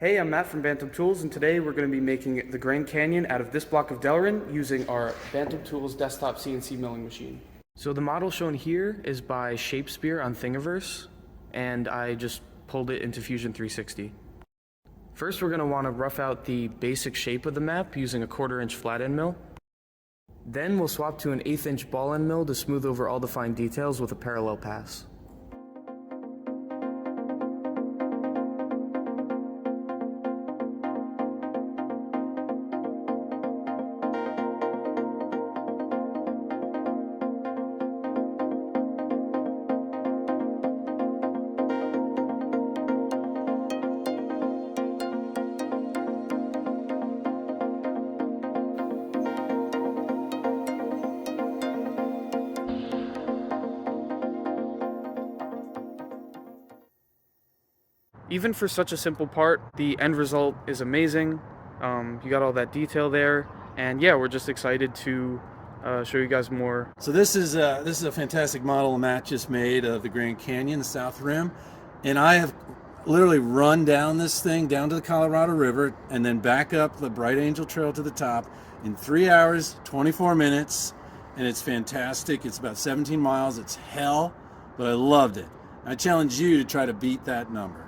Hey, I'm Matt from Bantam Tools, and today we're going to be making the Grand Canyon out of this block of Delrin using our Bantam Tools desktop CNC milling machine. So the model shown here is by Shapespeare on Thingiverse, and I just pulled it into Fusion 360. First, we're going to want to rough out the basic shape of the map using a 1/4 inch flat end mill. Then we'll swap to an 1/8 inch ball end mill to smooth over all the fine details with a parallel pass. Even for such a simple part, the end result is amazing. You got all that detail there, and yeah, we're just excited to show you guys more. So this is a fantastic model Matt just made of the Grand Canyon, the South Rim, and I have literally run down this thing down to the Colorado River and then back up the Bright Angel Trail to the top in 3 hours, 24 minutes, and it's fantastic. It's about 17 miles. It's hell, but I loved it. I challenge you to try to beat that number.